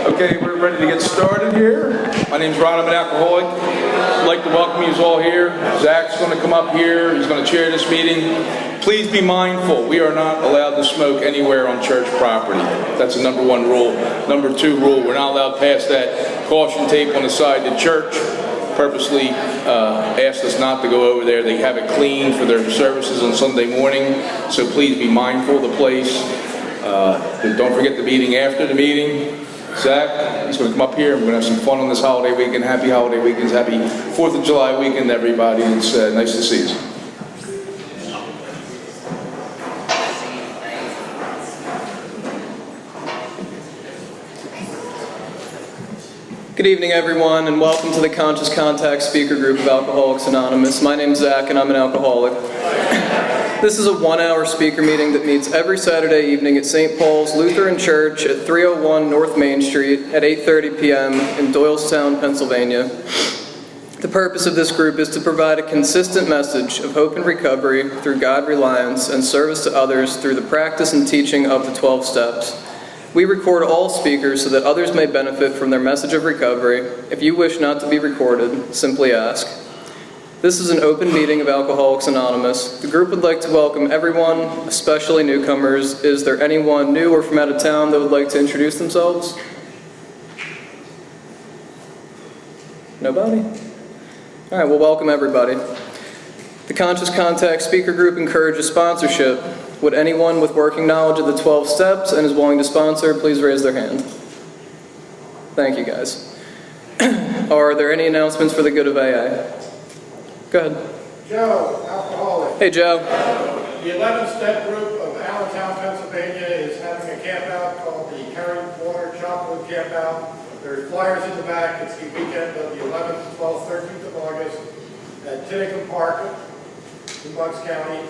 Okay, we're ready to get started here. My name's Ron, I'm an alcoholic. I'd like to welcome you all here. Zach's going to come up here. He's going to chair this meeting. Please be mindful, we are not allowed to smoke anywhere on church property. That's the number one rule. Number two rule, we're not allowed past that caution tape on the side. The church purposely asked us not to go over there. They have it clean for their services on Sunday morning, so please be mindful of the place. Don't forget the meeting after the meeting. Zach, he's going to come up here and we're going to have some fun on this holiday weekend. Happy holiday weekends. Happy 4th of July weekend, everybody. It's nice to see you. Good evening, everyone, and welcome to the Conscious Contact Speaker Group of Alcoholics Anonymous. My name's Zach, and I'm an alcoholic. This is a one-hour speaker meeting that meets every Saturday evening at St. Paul's Lutheran Church at 301 North Main Street at 8:30 p.m. in Doylestown, Pennsylvania. The purpose of this group is to provide a consistent message of hope and recovery through God reliance and service to others through the practice and teaching of the 12 steps. We record all speakers so that others may benefit from their message of recovery. If you wish not to be recorded, simply ask. This is an open meeting of Alcoholics Anonymous. The group would like to welcome everyone, especially newcomers. Is there anyone new or from out of town that would like to introduce themselves? Nobody? All right, well, welcome everybody. The Conscious Contact Speaker Group encourages sponsorship. Would anyone with working knowledge of the 12 steps and is willing to sponsor, please raise their hand. Thank you, guys. Are there any announcements for the good of AA? Go ahead. Joe, alcoholic. Hey, Joe. The 11-step group of Allentown, Pennsylvania is having a camp out called the Current Water Chocolate Camp Out. There's flyers in the back. It's the weekend of the 11th, 12th, 13th of August at Tinicum Park in Bucks County.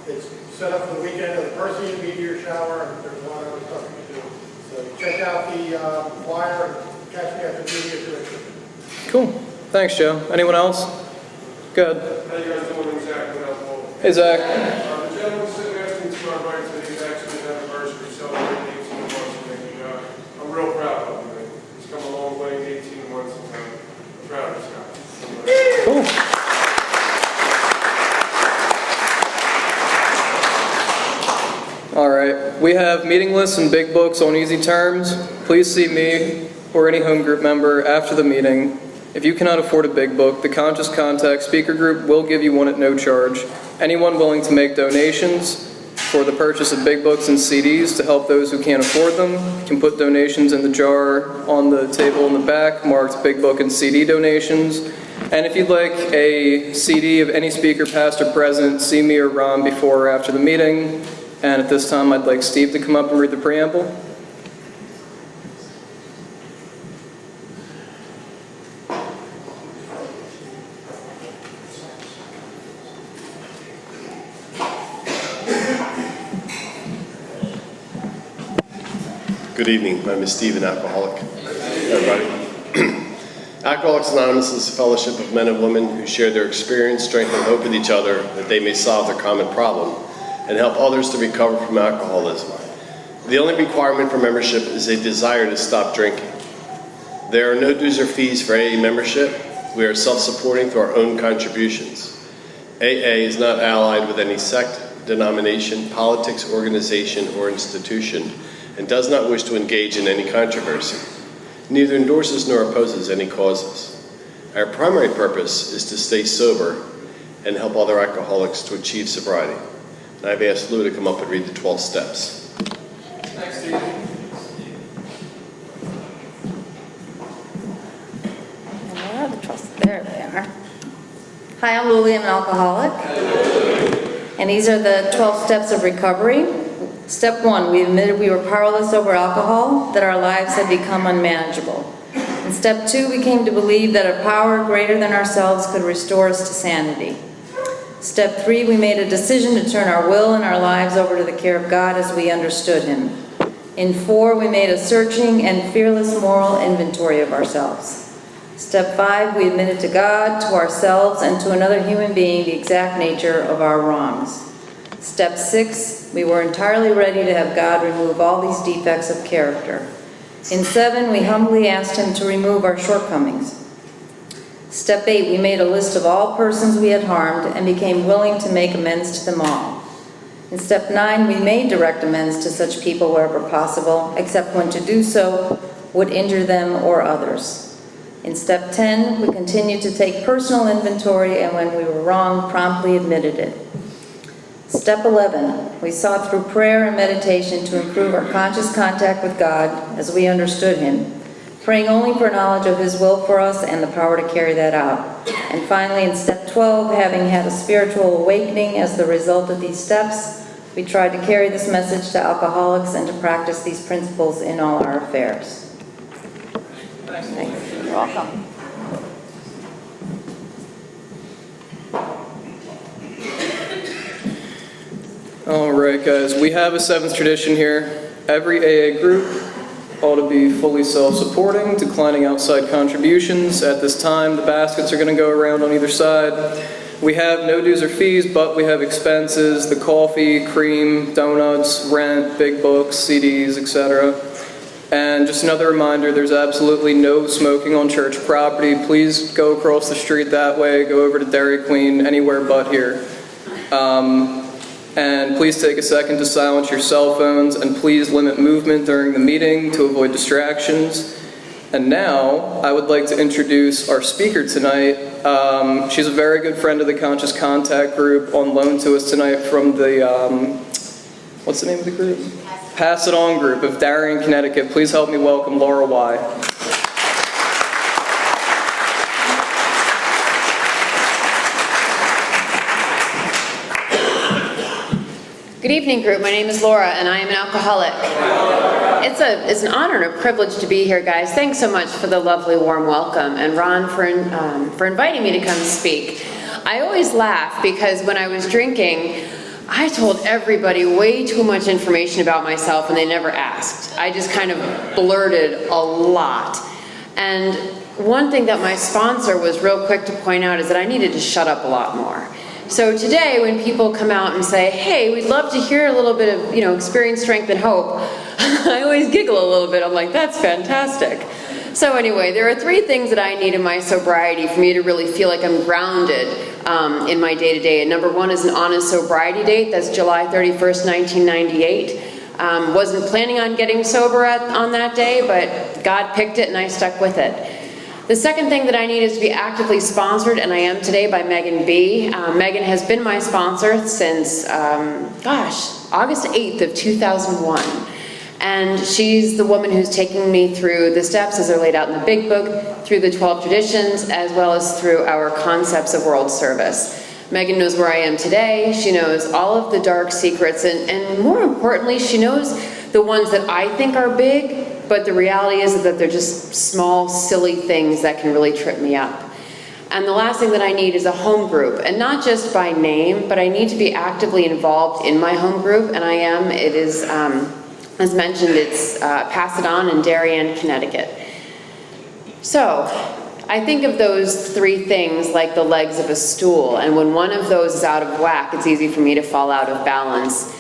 It's set up for the weekend of the Persean meteor shower, and there's a lot of other stuff you can do. So check out the flyer and catch me at the media if you're interested. Cool. Thanks, Joe. Anyone else? Good. How you guys doing? Zach with Alcohol. Hey, Zach. The gentleman sitting next to me to my right today is actually his anniversary, celebrating 18 months, and I'm real proud of him. He's come a long way in 18 months, and I'm proud of this guy. Cool. All right, we have meeting lists and big books on easy terms. Please see me or any home group member after the meeting. If you cannot afford a big book, the Conscious Contact Speaker Group will give you one at no charge. Anyone willing to make donations for the purchase of big books and CDs to help those who can't afford them can put donations in the jar on the table in the back marked big book and CD donations. And if you'd like a CD of any speaker past or present, see me or Ron before or after the meeting. And at this time, I'd like Steve to come up and read the preamble. Good evening. My name is Steve, an alcoholic. Everybody. Alcoholics Anonymous is a fellowship of men and women who share their experience, strength, and hope with each other that they may solve their common problem and help others to recover from alcoholism. The only requirement for membership is a desire to stop drinking. There are no dues or fees for AA membership. We are self-supporting through our own contributions. AA is not allied with any sect, denomination, politics, organization, or institution, and does not wish to engage in any controversy. Neither endorses nor opposes any causes. Our primary purpose is to stay sober and help other alcoholics to achieve sobriety. And I've asked Lou to come up and read the 12 steps. Thanks, Steve. Where are the 12? There they are. Hi, I'm Lily. I'm an alcoholic. And these are the 12 steps of recovery. Step 1, we admitted we were powerless over alcohol, that our lives had become unmanageable. In step 2, we came to believe that a power greater than ourselves could restore us to sanity. Step 3, we made a decision to turn our will and our lives over to the care of God as we understood Him. In 4, we made a searching and fearless moral inventory of ourselves. Step 5, we admitted to God, to ourselves, and to another human being the exact nature of our wrongs. Step 6, we were entirely ready to have God remove all these defects of character. In 7, we humbly asked him to remove our shortcomings. Step 8, we made a list of all persons we had harmed and became willing to make amends to them all. In step 9, we made direct amends to such people wherever possible, except when to do so would injure them or others. In step 10, we continued to take personal inventory, and when we were wrong, promptly admitted it. Step 11, we sought through prayer and meditation to improve our conscious contact with God as we understood Him, praying only for knowledge of His will for us and the power to carry that out. And finally, in step 12, having had a spiritual awakening as the result of these steps, we tried to carry this message to alcoholics and to practice these principles in all our affairs. Thanks. You're welcome. All right, guys, we have a 7th tradition here. Every AA group ought to be fully self-supporting, declining outside contributions. At this time, the baskets are going to go around on either side. We have no dues or fees, but we have expenses, the coffee, cream, donuts, rent, big books, CDs, etc. And just another reminder, there's absolutely no smoking on church property. Please go across the street that way, go over to Dairy Queen, anywhere but here. And please take a second to silence your cell phones, and please limit movement during the meeting to avoid distractions. And now, I would like to introduce our speaker tonight. She's a very good friend of the Conscious Contact group, on loan to us tonight from the, what's the name of the group? Pass It On group of Darien, Connecticut. Please help me welcome Laura Y. Good evening, group. My name is Laura, and I am an alcoholic. It's an honor and a privilege to be here, guys. Thanks so much for the lovely, warm welcome, and Ron for inviting me to come speak. I always laugh because when I was drinking, I told everybody way too much information about myself, and they never asked. I just kind of blurted a lot. And one thing that my sponsor was real quick to point out is that I needed to shut up a lot more. So today, when people come out and say, hey, we'd love to hear a little bit of, experience, strength, and hope, I always giggle a little bit. I'm like, that's fantastic. So anyway, there are 3 things that I need in my sobriety for me to really feel like I'm grounded in my day-to-day. And number 1 is an honest sobriety date. That's July 31st, 1998. Wasn't planning on getting sober on that day, but God picked it and I stuck with it. The second thing that I need is to be actively sponsored, and I am today, by Megan B. Megan has been my sponsor since, August 8th of 2001. And she's the woman who's taking me through the steps as they're laid out in the big book, through the 12 traditions, as well as through our concepts of world service. Megan knows where I am today. She knows all of the dark secrets, and more importantly, she knows the ones that I think are big, but the reality is that they're just small, silly things that can really trip me up. And the last thing that I need is a home group, and not just by name, but I need to be actively involved in my home group, and I am. It is, as mentioned, it's Pass It On in Darien, Connecticut. So, I think of those 3 things like the legs of a stool, and when one of those is out of whack, it's easy for me to fall out of balance.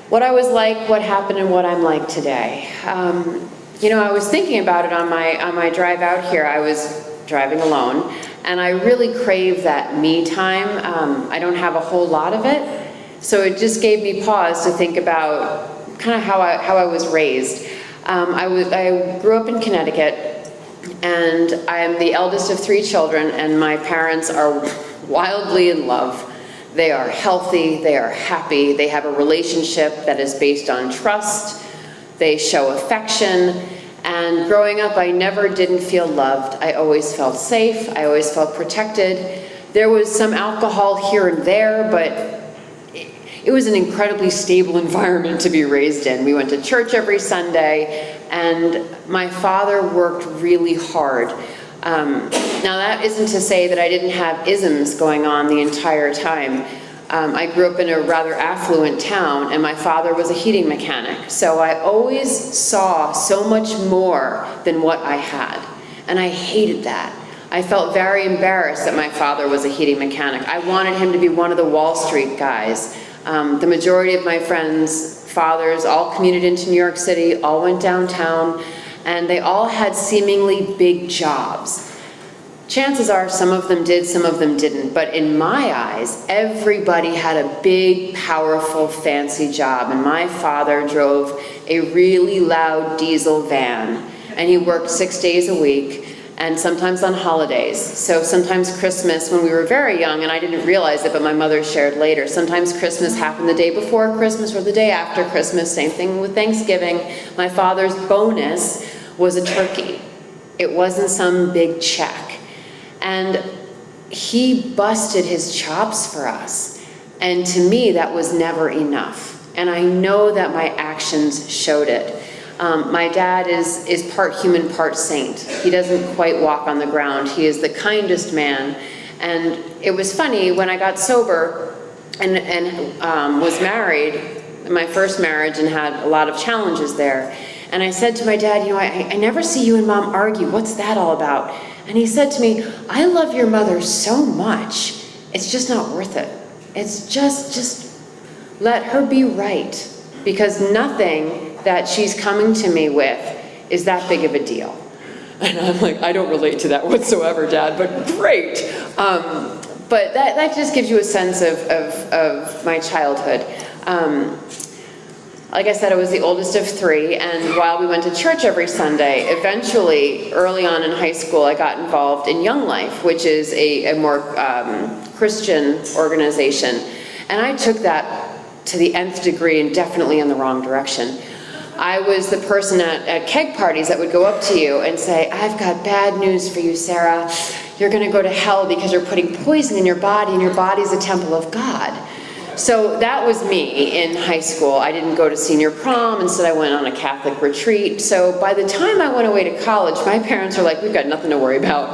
What I was like, what happened, and what I'm like today. I was thinking about it on my drive out here. I was driving alone, and I really crave that me time. I don't have a whole lot of it, so it just gave me pause to think about kind of how I was raised. I grew up in Connecticut, and I am the eldest of 3 children, and my parents are wildly in love. They are healthy, they are happy, they have a relationship that is based on trust, they show affection, and growing up I never didn't feel loved. I always felt safe, I always felt protected. There was some alcohol here and there, but it was an incredibly stable environment to be raised in. We went to church every Sunday, and my father worked really hard. Now that isn't to say that I didn't have isms going on the entire time. I grew up in a rather affluent town, and my father was a heating mechanic. So I always saw so much more than what I had, and I hated that. I felt very embarrassed that my father was a heating mechanic. I wanted him to be one of the Wall Street guys. The majority of my friends fathers, all commuted into New York City, all went downtown, and they all had seemingly big jobs. Chances are some of them did, some of them didn't, but in my eyes, everybody had a big, powerful, fancy job, and my father drove a really loud diesel van, and he worked 6 days a week, and sometimes on holidays. So sometimes Christmas, when we were very young, and I didn't realize it, but my mother shared later, sometimes Christmas happened the day before Christmas or the day after Christmas, same thing with Thanksgiving. My father's bonus was a turkey. It wasn't some big check. And he busted his chops for us. And to me, that was never enough. And I know that my actions showed it. My dad is part human, part saint. He doesn't quite walk on the ground. He is the kindest man. And it was funny, when I got sober and was married, my first marriage, and had a lot of challenges there. And I said to my dad, you know, I never see you and Mom argue. What's that all about? And he said to me, I love your mother so much, it's just not worth it. It's just let her be right, because nothing that she's coming to me with is that big of a deal. And I'm like, I don't relate to that whatsoever, Dad, but great. But that just gives you a sense of my childhood. Like I said, I was the oldest of three, and while we went to church every Sunday, eventually, early on in high school, I got involved in Young Life, which is a more Christian organization. And I took that to the nth degree, and definitely in the wrong direction. I was the person at keg parties that would go up to you and say, I've got bad news for you, Sarah. You're going to go to hell because you're putting poison in your body, and your body's a temple of God. So that was me in high school. I didn't go to senior prom. Instead, I went on a Catholic retreat. So by the time I went away to college, my parents were like, we've got nothing to worry about.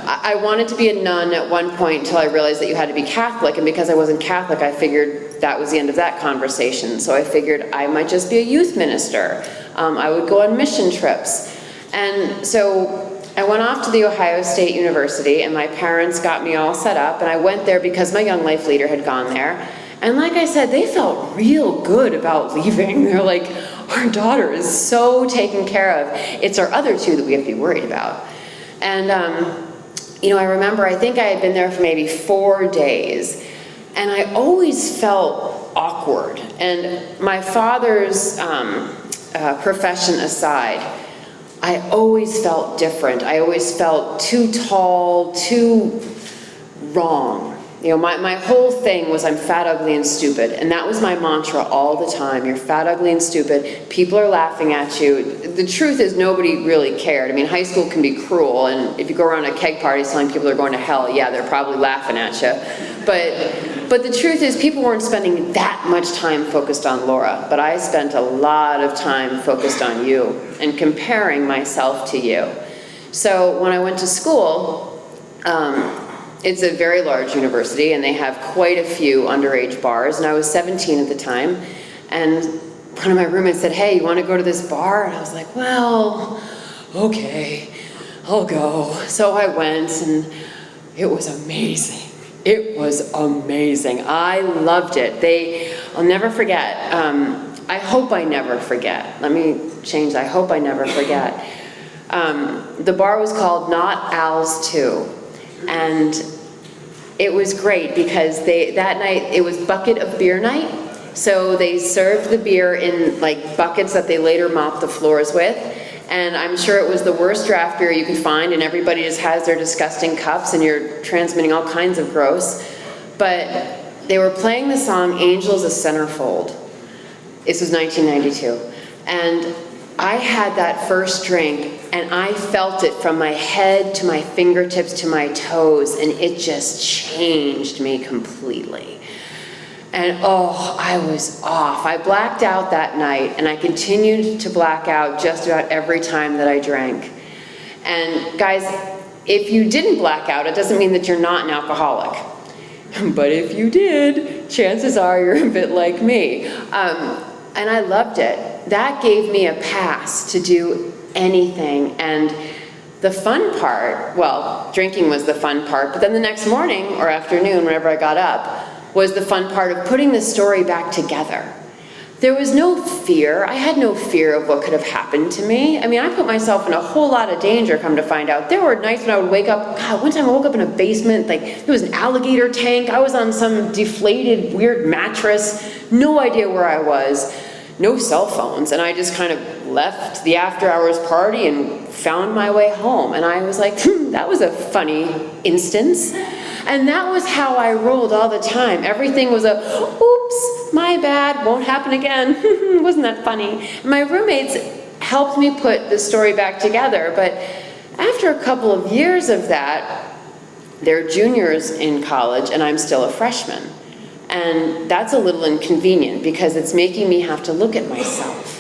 I wanted to be a nun at one point until I realized that you had to be Catholic. And because I wasn't Catholic, I figured that was the end of that conversation. So I figured I might just be a youth minister. I would go on mission trips. And so I went off to the Ohio State University, and my parents got me all set up. And I went there because my Young Life leader had gone there. And like I said, they felt real good about leaving. They're like, our daughter is so taken care of. It's our other two that we have to be worried about. And, you know, I remember, I think I had been there for maybe 4 days. And I always felt awkward. And my father's profession aside, I always felt different. I always felt too tall, too wrong. You know, my whole thing was I'm fat, ugly, and stupid. And that was my mantra all the time. You're fat, ugly, and stupid. People are laughing at you. The truth is nobody really cared. I mean, high school can be cruel. And if you go around at keg parties telling people they're going to hell, yeah, they're probably laughing at you. But the truth is people weren't spending that much time focused on Laura. But I spent a lot of time focused on you and comparing myself to you. So when I went to school, it's a very large university, and they have quite a few underage bars, and I was 17 at the time, and one of my roommates said, hey, you want to go to this bar? And I was like, well, okay, I'll go. So I went, and it was amazing. It was amazing. I loved it. I'll never forget. I hope I never forget. Let me change that. I hope I never forget. The bar was called Not Al's 2. And it was great because that night it was bucket of beer night. So they served the beer in like buckets that they later mopped the floors with. And I'm sure it was the worst draft beer you could find, and everybody just has their disgusting cups, and you're transmitting all kinds of gross. But they were playing the song Angels a Centerfold. This was 1992. And I had that first drink, and I felt it from my head to my fingertips to my toes, and it just changed me completely. And oh, I was off. I blacked out that night, and I continued to black out just about every time that I drank. And guys, if you didn't black out, it doesn't mean that you're not an alcoholic. But if you did, chances are you're a bit like me. And I loved it. That gave me a pass to do anything. And the fun part, well, drinking was the fun part, but then the next morning or afternoon, whenever I got up, was the fun part of putting the story back together. There was no fear. I had no fear of what could have happened to me. I mean, I put myself in a whole lot of danger, come to find out. There were nights when I would wake up, God, one time I woke up in a basement, like there was an alligator tank. I was on some deflated, weird mattress, no idea where I was, no cell phones. And I just kind of left the after hours party and found my way home. And I was like, that was a funny instance. And that was how I rolled all the time. Everything was a, oops, my bad, won't happen again. Wasn't that funny? And my roommates helped me put the story back together, but after a couple of years of that, they're juniors in college and I'm still a freshman. And that's a little inconvenient because it's making me have to look at myself.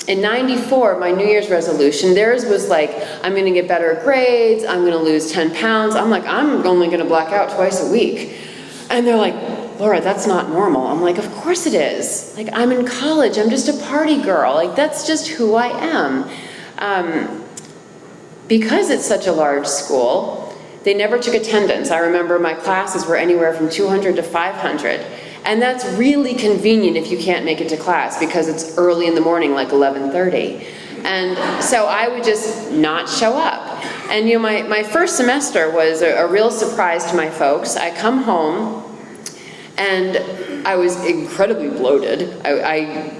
In '94, my New Year's resolution, theirs was like, I'm gonna get better grades, I'm gonna lose 10 pounds. I'm like, I'm only gonna black out twice a week. And they're like, Laura, that's not normal. I'm like, of course it is. Like, I'm in college, I'm just a party girl. Like, that's just who I am. Because it's such a large school, they never took attendance. I remember my classes were anywhere from 200 to 500. And that's really convenient if you can't make it to class because it's early in the morning, like 11:30. And so I would just not show up. And you know, my first semester was a real surprise to my folks. I come home and I was incredibly bloated.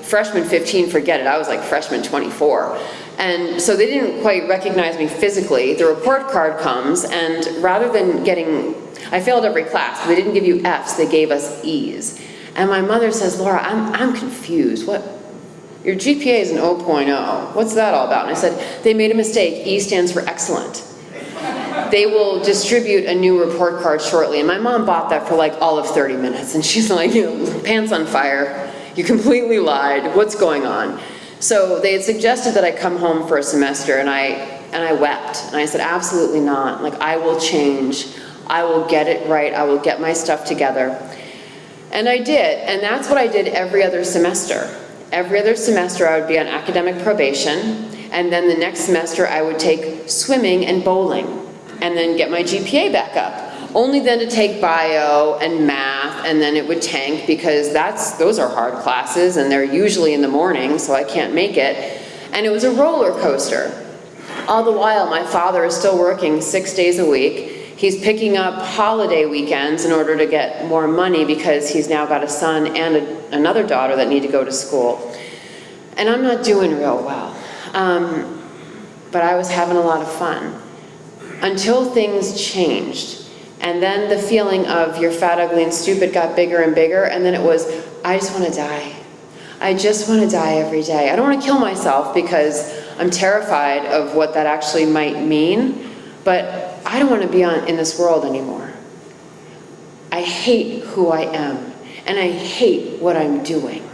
Freshman 15, forget it, I was like freshman 24. And so they didn't quite recognize me physically. The report card comes, and rather than I failed every class, but they didn't give you Fs, they gave us Es. And my mother says, Laura, I'm confused. What? Your GPA is an 0.0. What's that all about? And I said, they made a mistake. E stands for excellent. They will distribute a new report card shortly. And my mom bought that for like all of 30 minutes. And she's like, pants on fire. You completely lied. What's going on? So they had suggested that I come home for a semester, and I wept. And I said, absolutely not. Like, I will change. I will get it right. I will get my stuff together. And I did. And that's what I did every other semester. Every other semester I would be on academic probation, and then the next semester I would take swimming and bowling, and then get my GPA back up. Only then to take bio and math, and then it would tank because those are hard classes, and they're usually in the morning, so I can't make it. And it was a roller coaster. All the while, my father is still working 6 days a week. He's picking up holiday weekends in order to get more money because he's now got a son and another daughter that need to go to school. And I'm not doing real well. But I was having a lot of fun until things changed. And then the feeling of you're fat, ugly, and stupid got bigger and bigger. And then it was, I just want to die. I just want to die every day. I don't want to kill myself because I'm terrified of what that actually might mean. But I don't want to be in this world anymore. I hate who I am. And I hate what I'm doing.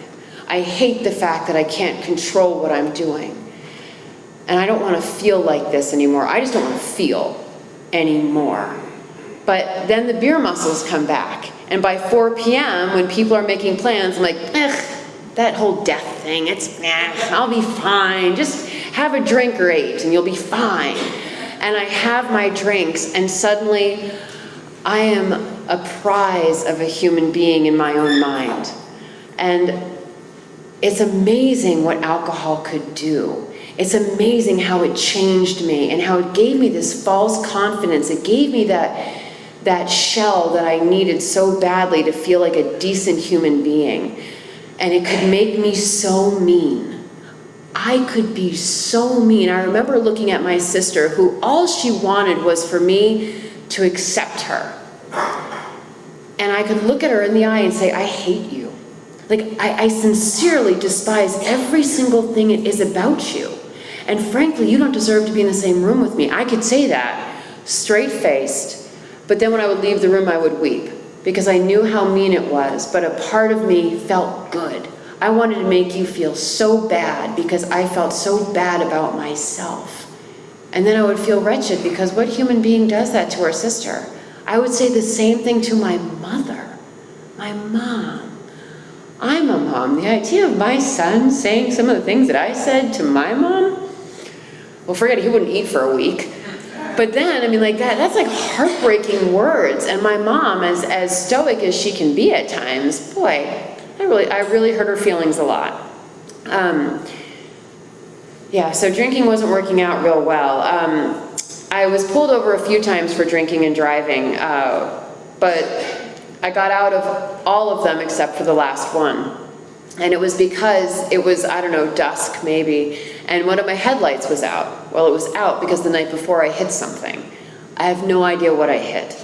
I hate the fact that I can't control what I'm doing. And I don't want to feel like this anymore. I just don't want to feel anymore. But then the beer muscles come back. And by 4 p.m., when people are making plans, I'm like, that whole death thing, I'll be fine. Just have a drink or 8 and you'll be fine. And I have my drinks, and suddenly I am a prize of a human being in my own mind. And it's amazing what alcohol could do. It's amazing how it changed me and how it gave me this false confidence. It gave me that shell that I needed so badly to feel like a decent human being. And it could make me so mean. I could be so mean. I remember looking at my sister, who all she wanted was for me to accept her. And I could look at her in the eye and say, I hate you. Like, I sincerely despise every single thing it is about you. And frankly, you don't deserve to be in the same room with me. I could say that, straight-faced. But then when I would leave the room, I would weep, because I knew how mean it was, but a part of me felt good. I wanted to make you feel so bad because I felt so bad about myself. And then I would feel wretched because what human being does that to her sister? I would say the same thing to my mother, my mom. I'm a mom. The idea of my son saying some of the things that I said to my mom, well, forget it, he wouldn't eat for a week. But then, I mean, like that's like heartbreaking words. And my mom, as stoic as she can be at times, boy, I really hurt her feelings a lot. Yeah, so drinking wasn't working out real well. I was pulled over a few times for drinking and driving, but I got out of all of them except for the last one. And it was because it was, I don't know, dusk maybe, and one of my headlights was out. Well, it was out because the night before I hit something. I have no idea what I hit.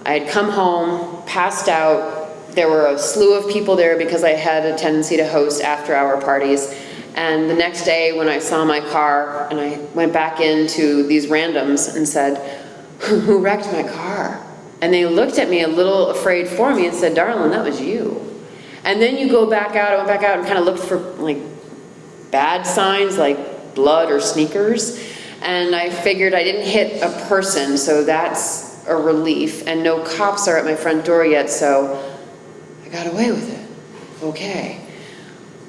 I had come home, passed out. There were a slew of people there because I had a tendency to host after-hour parties. And the next day when I saw my car, and I went back into these randoms and said, "Who wrecked my car?" And they looked at me a little afraid for me and said, "Darling, that was you." And then you go back out, I went back out and kind of looked for like bad signs like blood or sneakers. And I figured I didn't hit a person, so that's a relief. And no cops are at my front door yet, so I got away with it. Okay.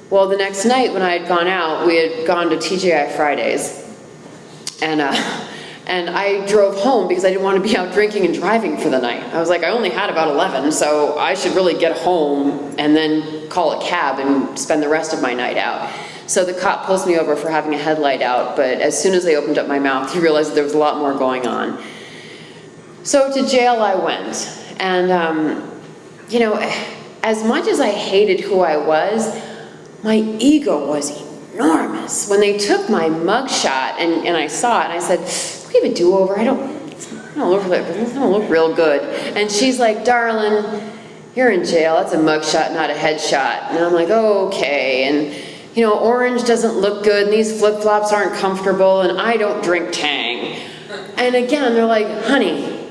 Well, the next night when I had gone out, we had gone to TGI Fridays. And I drove home because I didn't want to be out drinking and driving for the night. I was like, I only had about 11, so I should really get home and then call a cab and spend the rest of my night out. So the cop pulls me over for having a headlight out, but as soon as I opened up my mouth, he realized that there was a lot more going on. So to jail I went. And, you know, as much as I hated who I was, my ego was enormous. When they took my mugshot and I saw it, and I said, "Do we have a do-over? I don't look real good." And she's like, "Darling, you're in jail. That's a mugshot, not a headshot." And I'm like, "Oh, okay." And, you know, orange doesn't look good, and these flip-flops aren't comfortable, and I don't drink Tang. And again, they're like, "Honey,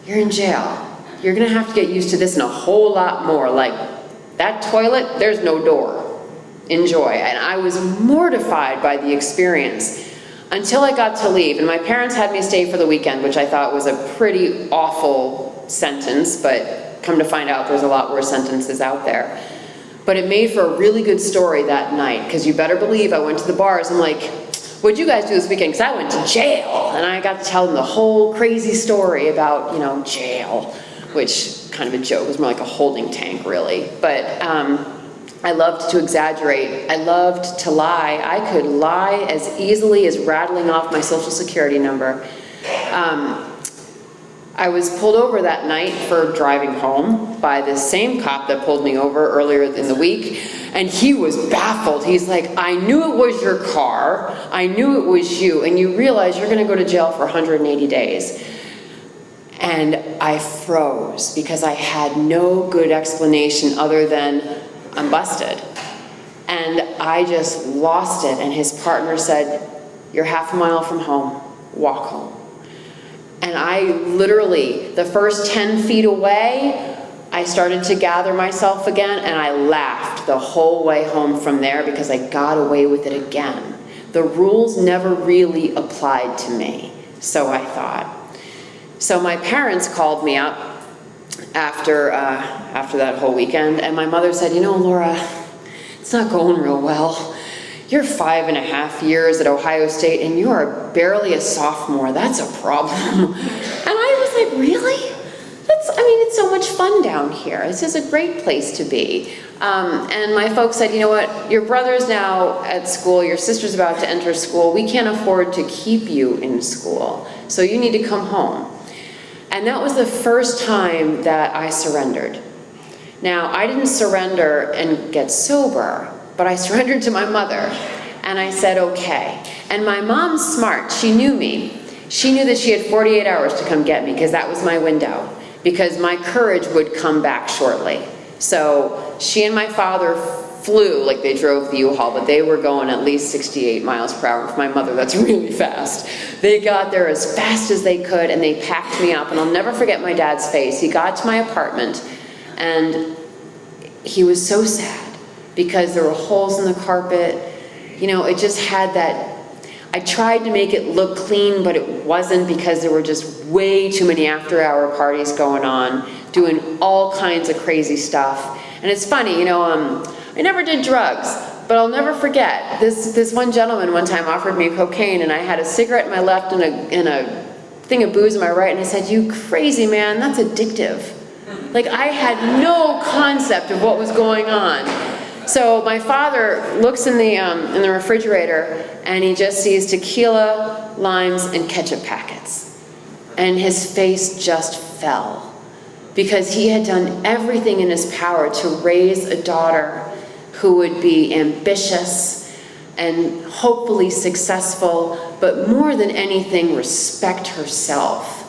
you're in jail. You're gonna have to get used to this and a whole lot more. Like, that toilet, there's no door. Enjoy." And I was mortified by the experience until I got to leave. And my parents had me stay for the weekend, which I thought was a pretty awful sentence, but come to find out there's a lot worse sentences out there. But it made for a really good story that night, because you better believe I went to the bars. I'm like, "What'd you guys do this weekend?" Because I went to jail. And I got to tell them the whole crazy story about, you know, jail, which kind of a joke. It was more like a holding tank, really. But I loved to exaggerate. I loved to lie. I could lie as easily as rattling off my social security number. I was pulled over that night for driving home by the same cop that pulled me over earlier in the week, and he was baffled. He's like, "I knew it was your car. I knew it was you, and you realize you're gonna go to jail for 180 days. And I froze because I had no good explanation other than, "I'm busted." And I just lost it. And his partner said, "You're half a mile from home, walk home." And I literally, the first 10 feet away, I started to gather myself again, and I laughed the whole way home from there because I got away with it again. The rules never really applied to me, so I thought. So my parents called me up after that whole weekend, and my mother said, "You know, Laura, it's not going real well. You're 5.5 years at Ohio State, and you are barely a sophomore. That's a problem." And I was like, "Really? It's so much fun down here. This is a great place to be." And my folks said, "You know what? Your brother's now at school. Your sister's about to enter school. We can't afford to keep you in school, so you need to come home." And that was the first time that I surrendered. Now, I didn't surrender and get sober, but I surrendered to my mother. And I said, "Okay." And my mom's smart. She knew me. She knew that she had 48 hours to come get me, because that was my window, because my courage would come back shortly. So she and my father flew, like they drove the U-Haul, but they were going at least 68 miles per hour. For my mother, that's really fast. They got there as fast as they could, and they packed me up. And I'll never forget my dad's face. He got to my apartment, and he was so sad because there were holes in the carpet. You know, it just had that. I tried to make it look clean, but it wasn't, because there were just way too many after-hour parties going on, doing all kinds of crazy stuff. And it's funny, you know, I never did drugs, but I'll never forget. This one gentleman one time offered me cocaine, and I had a cigarette in my left and a thing of booze in my right, and I said, "You crazy man, that's addictive." Like, I had no concept of what was going on. So my father looks in the refrigerator, and he just sees tequila, limes, and ketchup packets. And his face just fell, because he had done everything in his power to raise a daughter who would be ambitious and hopefully successful, but more than anything, respect herself.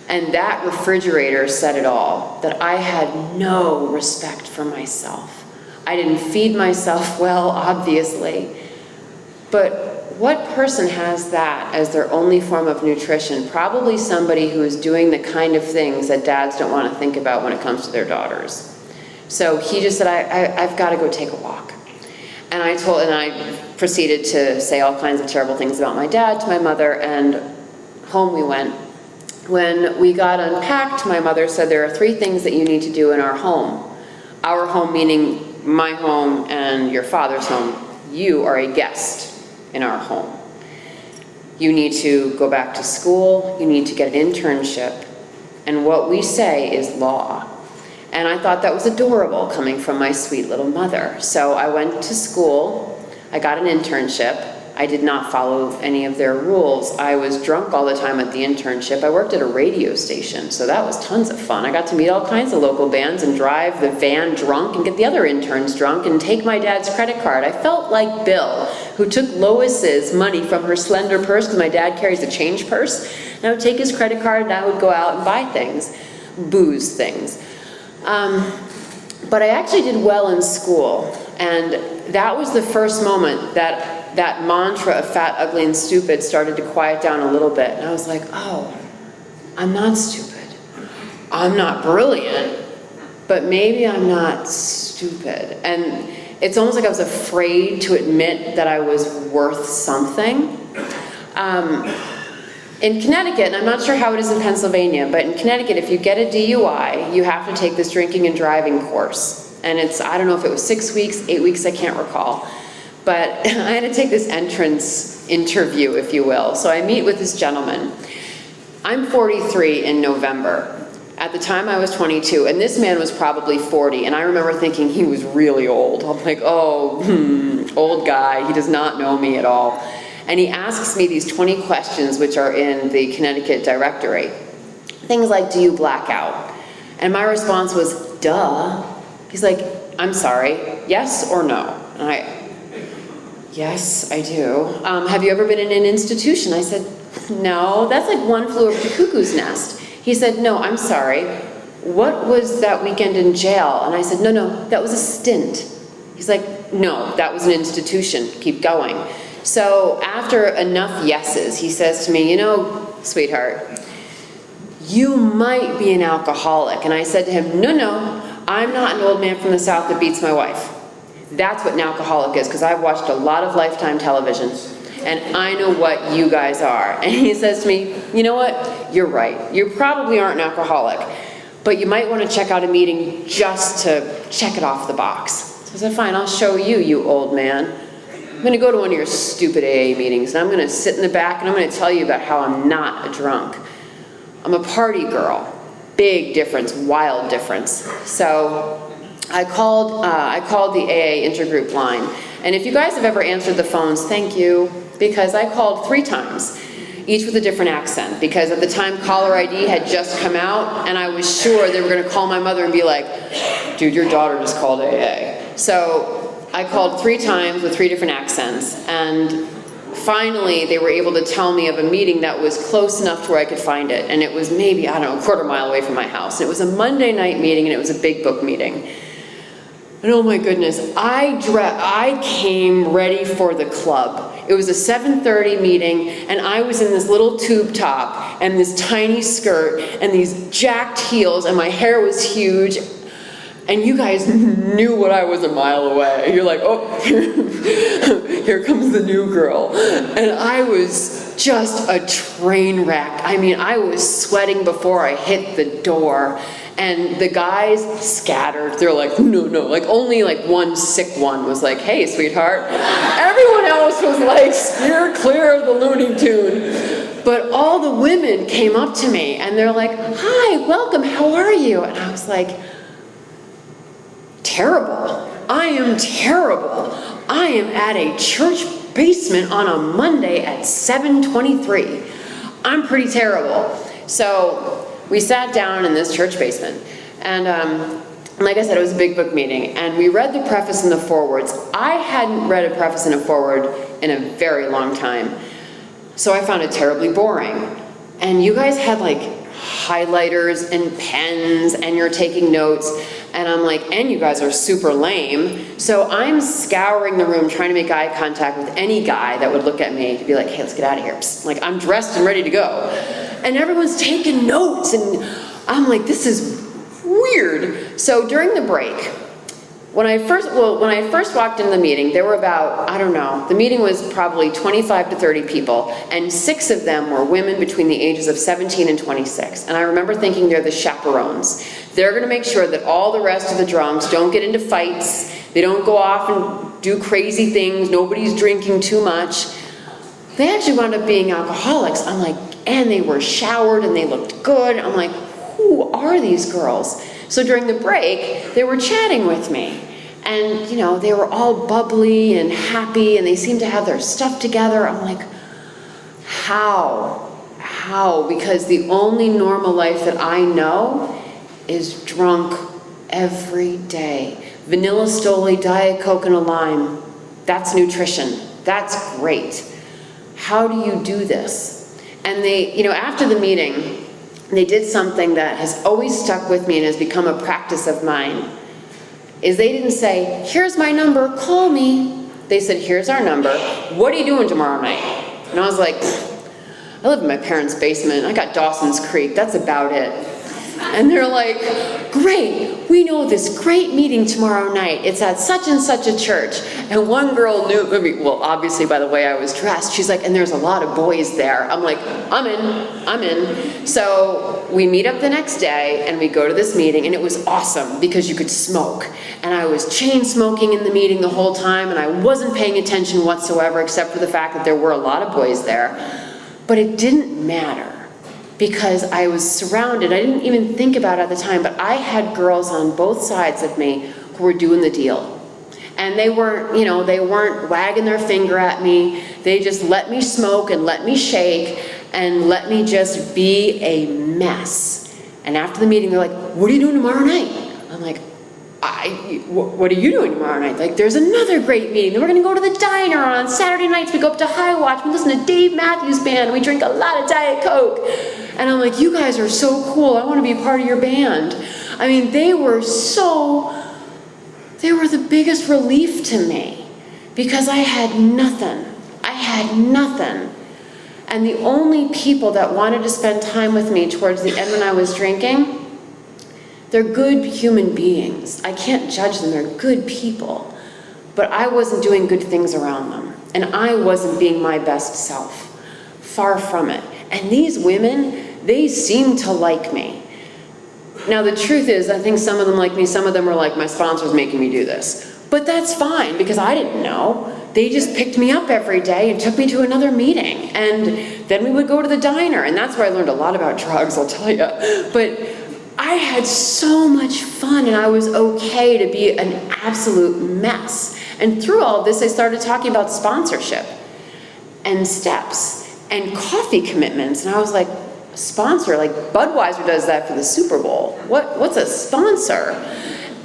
And that refrigerator said it all, that I had no respect for myself. I didn't feed myself well, obviously. But what person has that as their only form of nutrition? Probably somebody who is doing the kind of things that dads don't want to think about when it comes to their daughters. So he just said, I've got to go take a walk. And I proceeded to say all kinds of terrible things about my dad to my mother, and home we went. When we got unpacked, my mother said, there are 3 things that you need to do in our home. Our home meaning my home and your father's home. You are a guest in our home. You need to go back to school, you need to get an internship, and what we say is law. And I thought that was adorable coming from my sweet little mother. So I went to school, I got an internship. I did not follow any of their rules. I was drunk all the time at the internship. I worked at a radio station, so that was tons of fun. I got to meet all kinds of local bands and drive the van drunk and get the other interns drunk and take my dad's credit card. I felt like Bill, who took Lois's money from her slender purse, because my dad carries a change purse, and I would take his credit card and I would go out and buy things, booze things. But I actually did well in school, and that was the first moment that mantra of fat, ugly, and stupid started to quiet down a little bit. And I was like, oh, I'm not stupid. I'm not brilliant, but maybe I'm not stupid. And it's almost like I was afraid to admit that I was worth something. In Connecticut, and I'm not sure how it is in Pennsylvania, but in Connecticut, if you get a DUI, you have to take this drinking and driving course. And it's, I don't know if it was 6 weeks, 8 weeks, I can't recall. But I had to take this entrance interview, if you will. So I meet with this gentleman. I'm 43 in November. At the time I was 22, and this man was probably 40, and I remember thinking he was really old. I'm like, oh, old guy, he does not know me at all. And he asks me these 20 questions, which are in the Connecticut directory. Things like, do you black out? And my response was, duh. He's like, I'm sorry, yes or no? And yes, I do. Have you ever been in an institution? I said, no, that's like one flew over the cuckoo's nest. He said, no, I'm sorry. What was that weekend in jail? And I said, no, that was a stint. He's like, no, that was an institution. Keep going. So after enough yeses, he says to me, you know, sweetheart, you might be an alcoholic. And I said to him, no, I'm not an old man from the South that beats my wife. That's what an alcoholic is, because I've watched a lot of Lifetime television, and I know what you guys are. And he says to me, you know what, you're right. You probably aren't an alcoholic, but you might want to check out a meeting just to check it off the box. So I said, fine, I'll show you, you old man. I'm going to go to one of your stupid AA meetings, and I'm going to sit in the back, and I'm going to tell you about how I'm not a drunk. I'm a party girl. Big difference, wild difference. So I called the AA intergroup line, and if you guys have ever answered the phones, thank you, because I called 3 times, each with a different accent, because at the time caller ID had just come out, and I was sure they were going to call my mother and be like, dude, your daughter just called AA. So I called 3 times with 3 different accents, and finally they were able to tell me of a meeting that was close enough to where I could find it, and it was maybe, I don't know, a quarter mile away from my house. It was a Monday night meeting, and it was a big book meeting. And oh my goodness, I came ready for the club. It was a 7:30 meeting, and I was in this little tube top and this tiny skirt and these jacked heels, and my hair was huge. And you guys knew what I was a mile away. You're like, oh, here comes the new girl. And I was just a train wreck. I mean, I was sweating before I hit the door. And the guys scattered. They're like, no, like only like one sick one was like, hey, sweetheart. Everyone else was like, steer clear of the Looney Tune. But all the women came up to me and they're like, "Hi, welcome, how are you?" And I was like, terrible. I am terrible. I am at a church basement on a Monday at 7:23. I'm pretty terrible. So we sat down in this church basement, and like I said, it was a big book meeting, and we read the preface and the forewords. I hadn't read a preface and a foreword in a very long time, so I found it terribly boring. And you guys had like highlighters and pens, and you're taking notes, and I'm like, and you guys are super lame. So I'm scouring the room trying to make eye contact with any guy that would look at me to be like, "Hey, let's get out of here." Psst. Like, I'm dressed and ready to go. And everyone's taking notes, and I'm like, this is weird. So during the break, when I first walked into the meeting, there were about, I don't know, the meeting was probably 25 to 30 people, and 6 of them were women between the ages of 17 and 26. And I remember thinking they're the chaperones. They're gonna make sure that all the rest of the drunks don't get into fights, they don't go off and do crazy things, nobody's drinking too much. They actually wound up being alcoholics. I'm like, and they were showered and they looked good. I'm like, who are these girls? So during the break, they were chatting with me. And, you know, they were all bubbly and happy, and they seemed to have their stuff together. I'm like, how? How? Because the only normal life that I know is drunk every day. Vanilla Stoli, Diet Coke, and a lime. That's nutrition. That's great. How do you do this? And they, you know, after the meeting, they did something that has always stuck with me and has become a practice of mine, is they didn't say, "Here's my number, call me." They said, "Here's our number. What are you doing tomorrow night?" And I was like, I live in my parents' basement. I got Dawson's Creek. That's about it. And they're like, "Great, we know this great meeting tomorrow night. It's at such and such a church." And one girl knew, I mean, well, obviously by the way I was dressed, she's like, "And there's a lot of boys there." I'm like, I'm in. So we meet up the next day and we go to this meeting, and it was awesome because you could smoke. And I was chain smoking in the meeting the whole time, and I wasn't paying attention whatsoever except for the fact that there were a lot of boys there. But it didn't matter, because I was surrounded. I didn't even think about it at the time, but I had girls on both sides of me who were doing the deal. And they weren't, you know, they weren't wagging their finger at me. They just let me smoke and let me shake and let me just be a mess. And after the meeting, they're like, "What are you doing tomorrow night?" I'm like, what are you doing tomorrow night? Like, "There's another great meeting. Then we're gonna go to the diner on Saturday nights. We go up to High Watch. We listen to Dave Matthews Band. We drink a lot of Diet Coke." And I'm like, "You guys are so cool. I want to be a part of your band." I mean, they were the biggest relief to me, because I had nothing. I had nothing. And the only people that wanted to spend time with me towards the end when I was drinking, they're good human beings. I can't judge them. They're good people. But I wasn't doing good things around them. And I wasn't being my best self. Far from it. And these women, they seemed to like me. Now, the truth is, I think some of them like me. Some of them were like, "My sponsor's making me do this." But that's fine, because I didn't know. They just picked me up every day and took me to another meeting. And then we would go to the diner. And that's where I learned a lot about drugs, I'll tell you. But I had so much fun, and I was okay to be an absolute mess. And through all of this, I started talking about sponsorship and steps and coffee commitments. And I was like, "A sponsor? Like Budweiser does that for the Super Bowl. What's a sponsor?"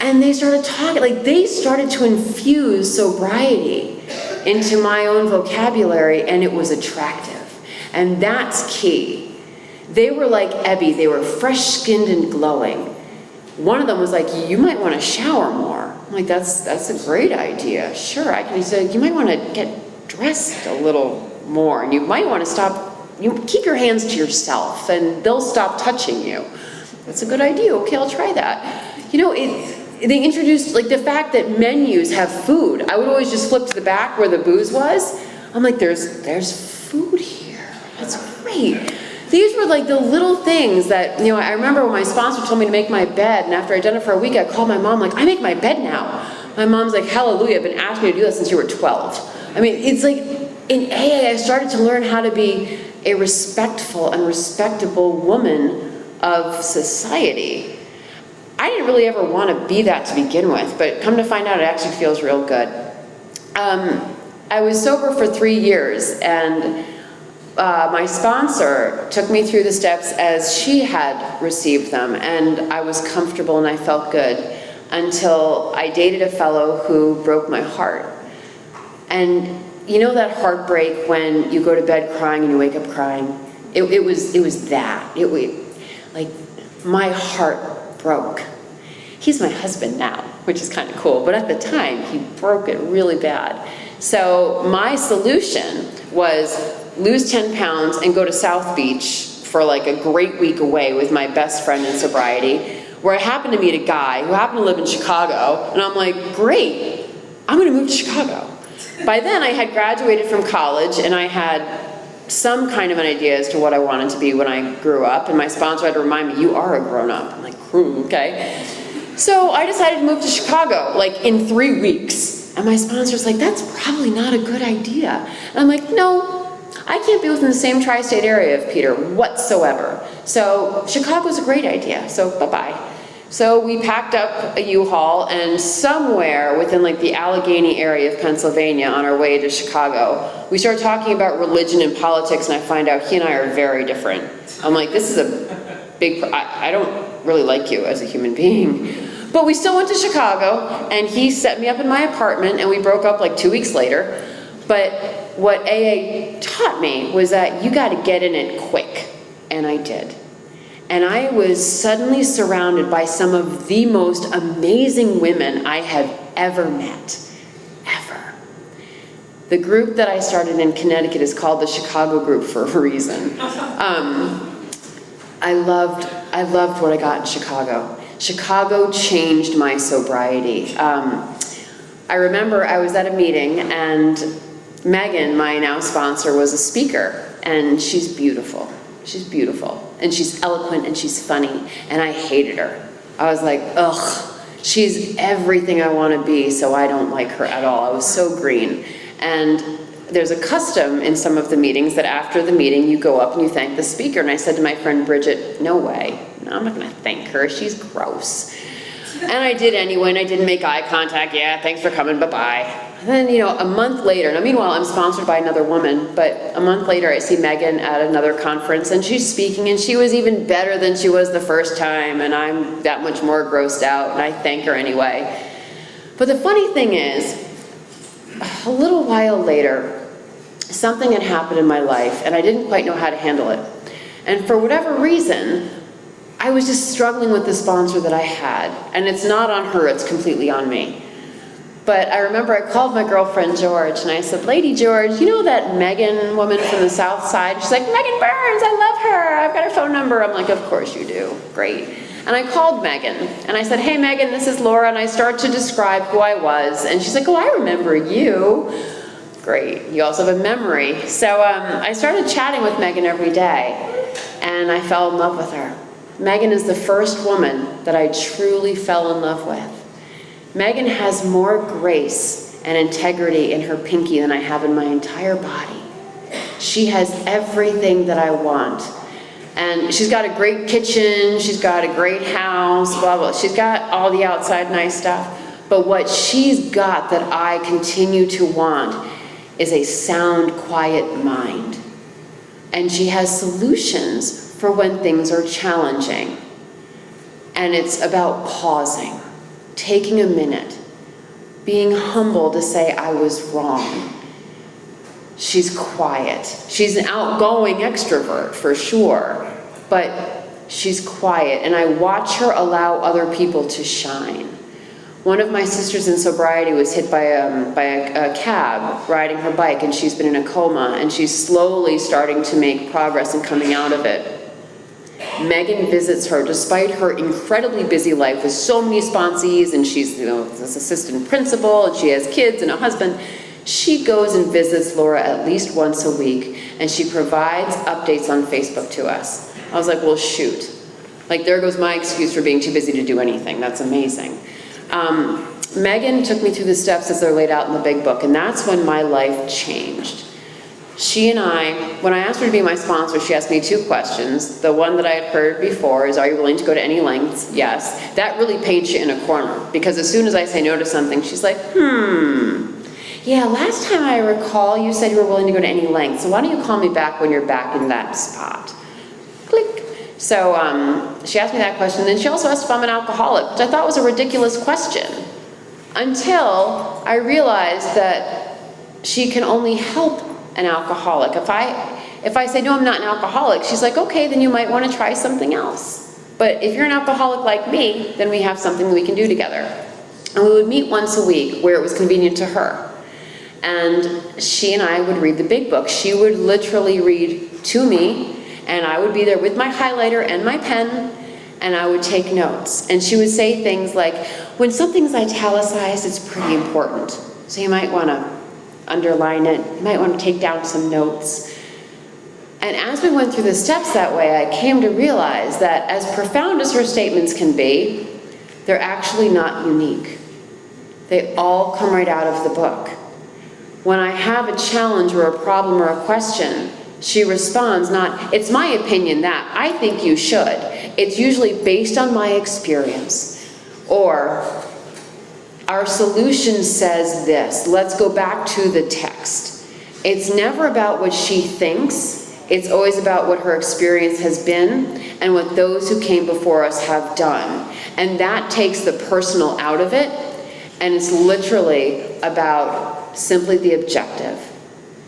And they started talking, like they started to infuse sobriety into my own vocabulary, and it was attractive. And that's key. They were like Ebby. They were fresh-skinned and glowing. One of them was like, "You might want to shower more." I'm like, that's a great idea. Sure, I can. He said, "You might want to get dressed a little more, and you might want to keep your hands to yourself, and they'll stop touching you." That's a good idea. Okay, I'll try that. You know, they introduced like the fact that menus have food. I would always just flip to the back where the booze was. I'm like, there's food here. That's great. These were like the little things that, you know, I remember when my sponsor told me to make my bed, and after I'd done it for a week, I called my mom like, "I make my bed now." My mom's like, "Hallelujah, I've been asking you to do that since you were 12. I mean, it's like in AA, I started to learn how to be a respectful and respectable woman of society. I didn't really ever want to be that to begin with, but come to find out, it actually feels real good. I was sober for 3 years, and my sponsor took me through the steps as she had received them, and I was comfortable and I felt good until I dated a fellow who broke my heart. And you know that heartbreak when you go to bed crying and you wake up crying? It was that. Like, my heart broke. He's my husband now, which is kind of cool, but at the time, he broke it really bad. So my solution was lose 10 pounds and go to South Beach for like a great week away with my best friend in sobriety, where I happened to meet a guy who happened to live in Chicago, and I'm like, great, I'm gonna move to Chicago. By then, I had graduated from college, and I had some kind of an idea as to what I wanted to be when I grew up, and my sponsor had to remind me, you are a grown-up. I'm like, okay. So I decided to move to Chicago, like in 3 weeks. And my sponsor's like, that's probably not a good idea. And I'm like, no, I can't be within the same tri-state area of Peter whatsoever. So Chicago's a great idea, so bye-bye. So we packed up a U-Haul, and somewhere within like the Allegheny area of Pennsylvania on our way to Chicago, we started talking about religion and politics, and I find out he and I are very different. I'm like, this is a big, I don't really like you as a human being. But we still went to Chicago, and he set me up in my apartment, and we broke up like 2 weeks later. But what AA taught me was that you gotta get in it quick, and I did. And I was suddenly surrounded by some of the most amazing women I have ever met, ever. The group that I started in Connecticut is called the Chicago Group for a reason. I loved what I got in Chicago. Chicago changed my sobriety. I remember I was at a meeting, and Megan, my now sponsor, was a speaker, and she's beautiful. She's beautiful, and she's eloquent, and she's funny, and I hated her. I was like, ugh, she's everything I want to be, so I don't like her at all. I was so green. And there's a custom in some of the meetings that after the meeting, you go up and you thank the speaker. And I said to my friend Bridget, no way. No, I'm not going to thank her. She's gross. And I did anyway, and I didn't make eye contact. Yeah, thanks for coming, bye-bye. And then, a month later, now meanwhile, I'm sponsored by another woman, but a month later, I see Megan at another conference, and she's speaking, and she was even better than she was the first time, and I'm that much more grossed out, and I thank her anyway. But the funny thing is, a little while later, something had happened in my life, and I didn't quite know how to handle it. And for whatever reason, I was just struggling with the sponsor that I had, and it's not on her, it's completely on me. But I remember I called my girlfriend George, and I said, Lady George, you know that Megan woman from the South Side? She's like, Megan Burns, I love her, I've got her phone number. I'm like, of course you do, great. And I called Megan, and I said, hey Megan, this is Laura, and I started to describe who I was, and she's like, oh, I remember you. Great, you also have a memory. So I started chatting with Megan every day, and I fell in love with her. Megan is the first woman that I truly fell in love with. Megan has more grace and integrity in her pinky than I have in my entire body. She has everything that I want. And she's got a great kitchen, she's got a great house, blah, blah. She's got all the outside nice stuff. But what she's got that I continue to want is a sound, quiet mind. And she has solutions for when things are challenging. And it's about pausing, taking a minute, being humble to say I was wrong. She's quiet. She's an outgoing extrovert for sure, but she's quiet, and I watch her allow other people to shine. One of my sisters in sobriety was hit by a cab riding her bike, and she's been in a coma, and she's slowly starting to make progress in coming out of it. Megan visits her despite her incredibly busy life with so many sponsees, and she's this assistant principal, and she has kids and a husband. She goes and visits Laura at least once a week, and she provides updates on Facebook to us. I was like, well, shoot. Like, there goes my excuse for being too busy to do anything. That's amazing. Megan took me through the steps as they're laid out in the big book, and that's when my life changed. She and I, when I asked her to be my sponsor, she asked me 2 questions. The one that I had heard before is, are you willing to go to any lengths? Yes. That really paints you in a corner, because as soon as I say no to something, she's like, yeah, last time I recall you said you were willing to go to any lengths, so why don't you call me back when you're back in that spot? Click. So she asked me that question, then she also asked if I'm an alcoholic, which I thought was a ridiculous question, until I realized that she can only help an alcoholic. If I say, no, I'm not an alcoholic, she's like, okay, then you might want to try something else. But if you're an alcoholic like me, then we have something we can do together. And we would meet once a week where it was convenient to her. And she and I would read the big book. She would literally read to me, and I would be there with my highlighter and my pen, and I would take notes. And she would say things like, when something's italicized, it's pretty important. So you might want to underline it. You might want to take down some notes. And as we went through the steps that way, I came to realize that as profound as her statements can be, they're actually not unique. They all come right out of the book. When I have a challenge or a problem or a question, she responds not, it's my opinion that, I think you should. It's usually based on my experience. Or, our solution says this. Let's go back to the text. It's never about what she thinks. It's always about what her experience has been and what those who came before us have done. And that takes the personal out of it, and it's literally about simply the objective.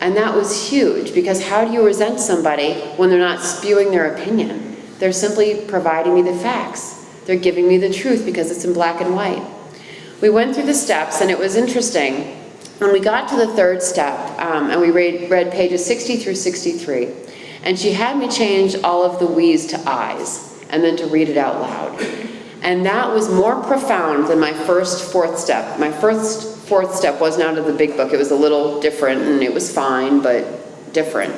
And that was huge, because how do you resent somebody when they're not spewing their opinion? They're simply providing me the facts. They're giving me the truth because it's in black and white. We went through the steps, and it was interesting. When we got to the 3rd step, and we read pages 60 through 63, and she had me change all of the we's to I's, and then to read it out loud. And that was more profound than my first 4th step. My first 4th step wasn't out of the big book. It was a little different, and it was fine, but different.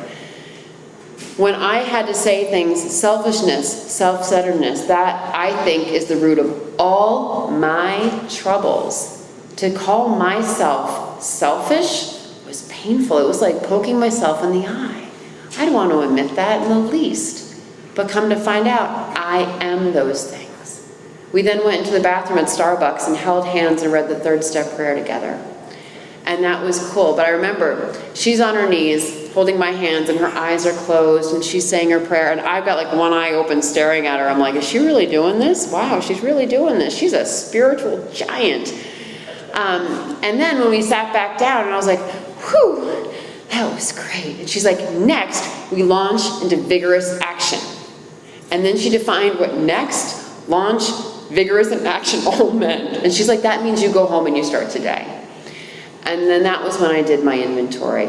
When I had to say things, selfishness, self-centeredness, that I think is the root of all my troubles. To call myself selfish was painful. It was like poking myself in the eye. I don't want to admit that in the least. But come to find out, I am those things. We then went into the bathroom at Starbucks and held hands and read the 3rd step prayer together. And that was cool. But I remember, she's on her knees, holding my hands, and her eyes are closed, and she's saying her prayer, and I've got like one eye open staring at her. I'm like, is she really doing this? Wow, she's really doing this. She's a spiritual giant. And then when we sat back down, and I was like, whew, that was great. And she's like, next, we launch into vigorous action. And then she defined what next, launch, vigorous, and action all meant. And she's like, that means you go home and you start today. And then that was when I did my inventory.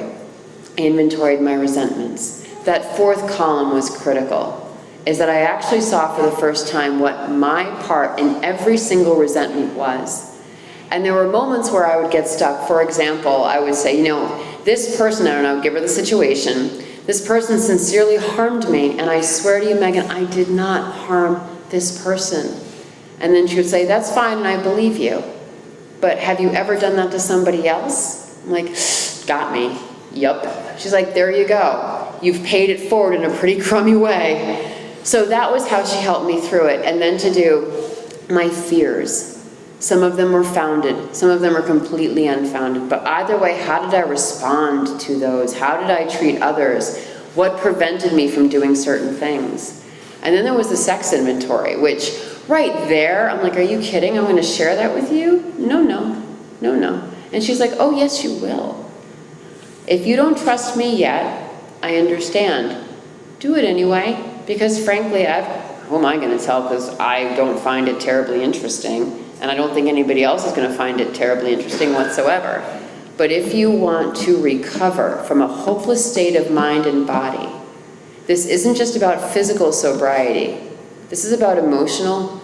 I inventoried my resentments. That 4th column was critical, is that I actually saw for the first time what my part in every single resentment was. And there were moments where I would get stuck. For example, I would say, this person, I don't know, give her the situation, this person sincerely harmed me, and I swear to you, Megan, I did not harm this person. And then she would say, that's fine, and I believe you. But have you ever done that to somebody else? I'm like, got me. Yup. She's like, there you go. You've paid it forward in a pretty crummy way. So that was how she helped me through it. And then to do my fears. Some of them were founded. Some of them are completely unfounded. But either way, how did I respond to those? How did I treat others? What prevented me from doing certain things? And then there was the sex inventory, which right there, I'm like, are you kidding? I'm going to share that with you? No. And she's like, oh, yes, you will. If you don't trust me yet, I understand. Do it anyway, because frankly, who am I going to tell? Because I don't find it terribly interesting, and I don't think anybody else is going to find it terribly interesting whatsoever. But if you want to recover from a hopeless state of mind and body, this isn't just about physical sobriety. This is about emotional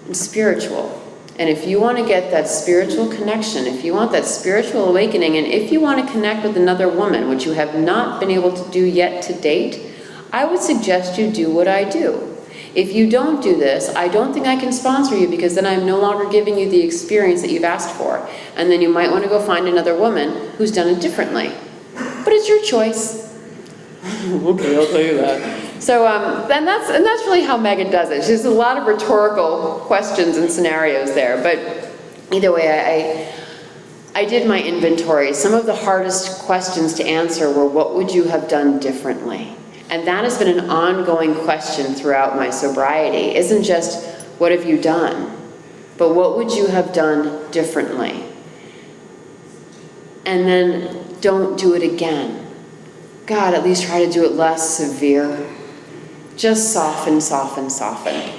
and spiritual. And if you want to get that spiritual connection, if you want that spiritual awakening, and if you want to connect with another woman, which you have not been able to do yet to date, I would suggest you do what I do. If you don't do this, I don't think I can sponsor you, because then I'm no longer giving you the experience that you've asked for. And then you might want to go find another woman who's done it differently. But it's your choice. Okay, I'll tell you that. So, and that's really how Megan does it. She has a lot of rhetorical questions and scenarios there. But either way, I did my inventory. Some of the hardest questions to answer were, what would you have done differently? And that has been an ongoing question throughout my sobriety. It isn't just, what have you done? But what would you have done differently? And then don't do it again. God, at least try to do it less severe. Just soften, soften, soften.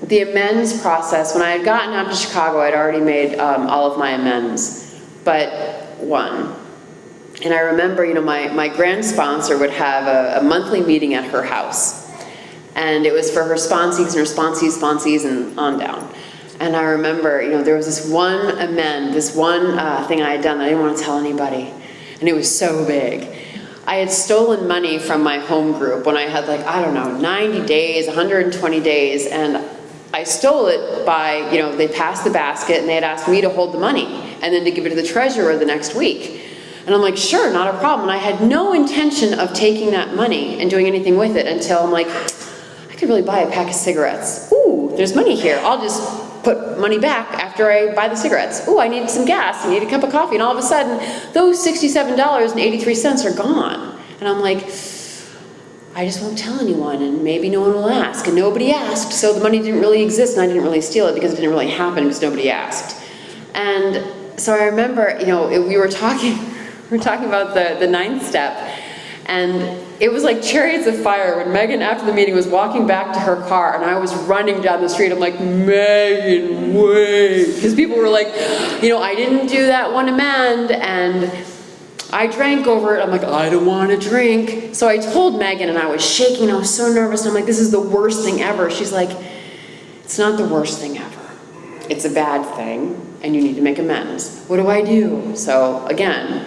The amends process, when I had gotten out to Chicago, I'd already made all of my amends, but one. And I remember, my grand sponsor would have a monthly meeting at her house. And it was for her sponsees and her sponsees and on down. And I remember, there was this one amend, this one thing I had done that I didn't want to tell anybody. And it was so big. I had stolen money from my home group when I had 90 days, 120 days, and I stole it by, they passed the basket and they had asked me to hold the money and then to give it to the treasurer the next week. And I'm like, sure, not a problem. And I had no intention of taking that money and doing anything with it until I'm like, I could really buy a pack of cigarettes. Ooh, there's money here. I'll just put money back after I buy the cigarettes. Ooh, I need some gas, I need a cup of coffee, and all of a sudden, those $67.83 are gone. And I'm like, I just won't tell anyone, and maybe no one will ask. And nobody asked, so the money didn't really exist, and I didn't really steal it because it didn't really happen because nobody asked. And so I remember, we were talking about the ninth step, and it was like chariots of fire when Megan, after the meeting, was walking back to her car, and I was running down the street. I'm like, Megan, wait. Because people were like, I didn't do that one amend, and I drank over it. I'm like, I don't want to drink. So I told Megan, and I was shaking. I was so nervous. And I'm like, this is the worst thing ever. She's like, it's not the worst thing ever. It's a bad thing, and you need to make amends. What do I do? So again,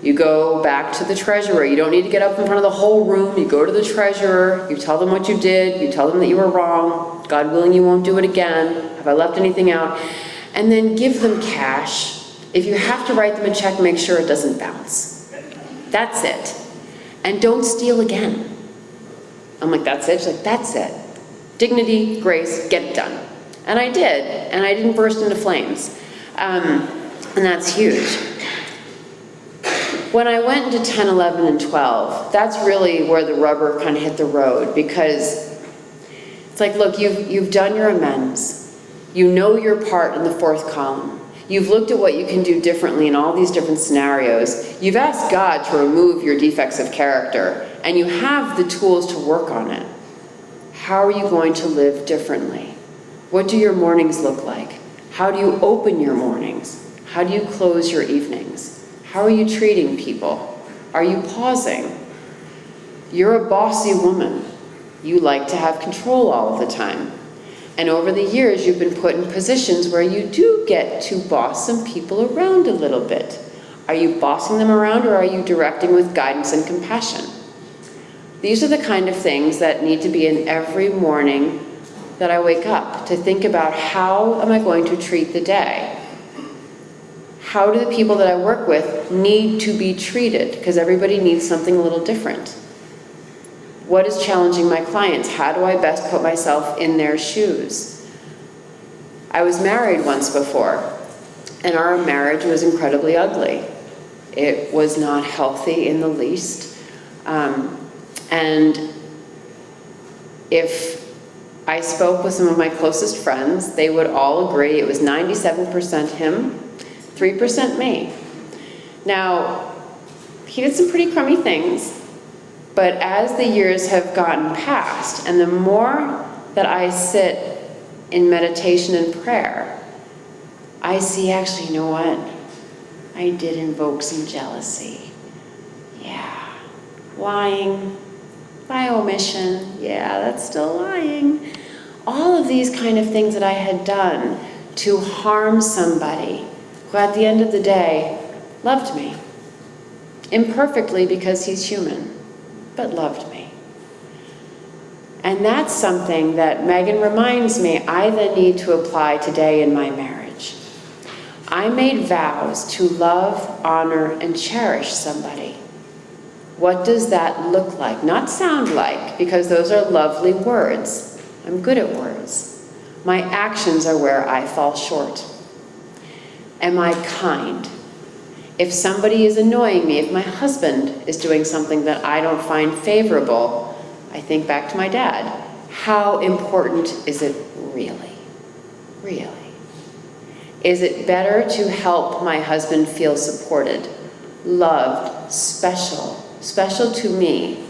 you go back to the treasurer. You don't need to get up in front of the whole room. You go to the treasurer. You tell them what you did. You tell them that you were wrong. God willing, you won't do it again. Have I left anything out? And then give them cash. If you have to write them a check, make sure it doesn't bounce. That's it. And don't steal again. I'm like, that's it? She's like, that's it. Dignity, grace, get it done. And I did. And I didn't burst into flames. And that's huge. When I went into 10, 11, and 12, that's really where the rubber kind of hit the road, because it's like, look, you've done your amends. You know your part in the fourth column. You've looked at what you can do differently in all these different scenarios. You've asked God to remove your defects of character, and you have the tools to work on it. How are you going to live differently? What do your mornings look like? How do you open your mornings? How do you close your evenings? How are you treating people? Are you pausing? You're a bossy woman. You like to have control all of the time. And over the years, you've been put in positions where you do get to boss some people around a little bit. Are you bossing them around, or are you directing with guidance and compassion? These are the kind of things that need to be in every morning that I wake up, to think about, how am I going to treat the day? How do the people that I work with need to be treated? Because everybody needs something a little different. What is challenging my clients? How do I best put myself in their shoes? I was married once before, and our marriage was incredibly ugly. It was not healthy in the least. And if I spoke with some of my closest friends, they would all agree it was 97% him, 3% me. Now, he did some pretty crummy things, but as the years have gotten past, and the more that I sit in meditation and prayer, I see, actually, you know what? I did invoke some jealousy. Yeah. Lying by omission. Yeah, that's still lying. All of these kind of things that I had done to harm somebody who at the end of the day loved me. Imperfectly, because he's human, but loved me. And that's something that Megan reminds me I then need to apply today in my marriage. I made vows to love, honor, and cherish somebody. What does that look like? Not sound like, because those are lovely words. I'm good at words. My actions are where I fall short. Am I kind? If somebody is annoying me, if my husband is doing something that I don't find favorable, I think back to my dad. How important is it really? Really? Is it better to help my husband feel supported, loved, special to me,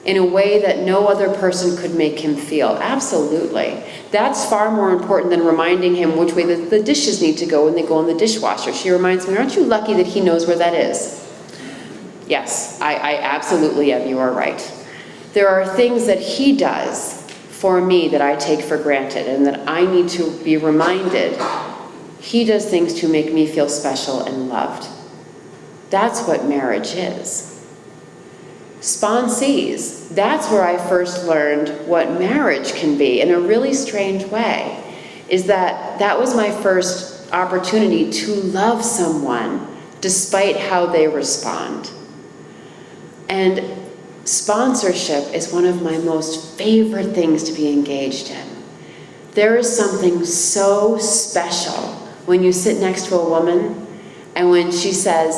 in a way that no other person could make him feel? Absolutely. That's far more important than reminding him which way the dishes need to go when they go in the dishwasher. She reminds me, aren't you lucky that he knows where that is? Yes, I absolutely am. You are right. There are things that he does for me that I take for granted and that I need to be reminded. He does things to make me feel special and loved. That's what marriage is. Sponsees, that's where I first learned what marriage can be in a really strange way, is that was my first opportunity to love someone despite how they respond. And sponsorship is one of my most favorite things to be engaged in. There is something so special when you sit next to a woman and when she says,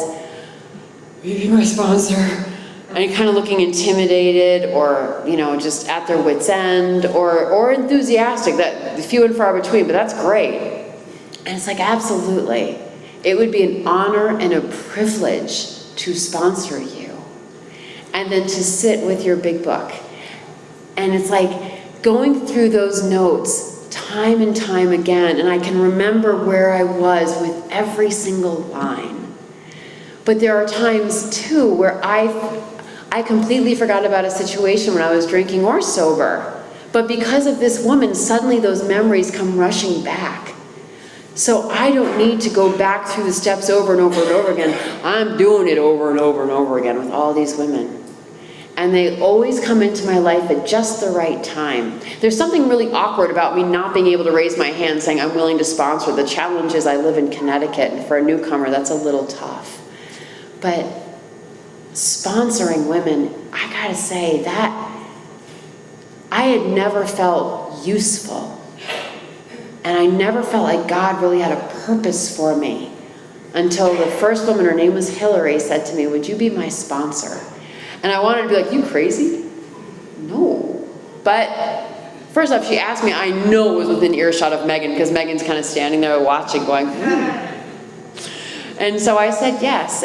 "Will you be my sponsor?" And you're kind of looking intimidated or, just at their wit's end or enthusiastic, that few and far between, but that's great. And it's like, absolutely. It would be an honor and a privilege to sponsor you. And then to sit with your big book. And it's like going through those notes time and time again, and I can remember where I was with every single line. But there are times, too, where I completely forgot about a situation when I was drinking or sober. But because of this woman, suddenly those memories come rushing back. So I don't need to go back through the steps over and over and over again. I'm doing it over and over and over again with all these women. And they always come into my life at just the right time. There's something really awkward about me not being able to raise my hand saying I'm willing to sponsor. The challenge is I live in Connecticut, and for a newcomer, that's a little tough. But sponsoring women, I gotta say that I had never felt useful. And I never felt like God really had a purpose for me until the first woman, her name was Hillary, said to me, "Would you be my sponsor?" And I wanted to be like, "You crazy?" No. But first off, she asked me, I know it was within earshot of Megan, because Megan's kind of standing there watching going, And so I said yes.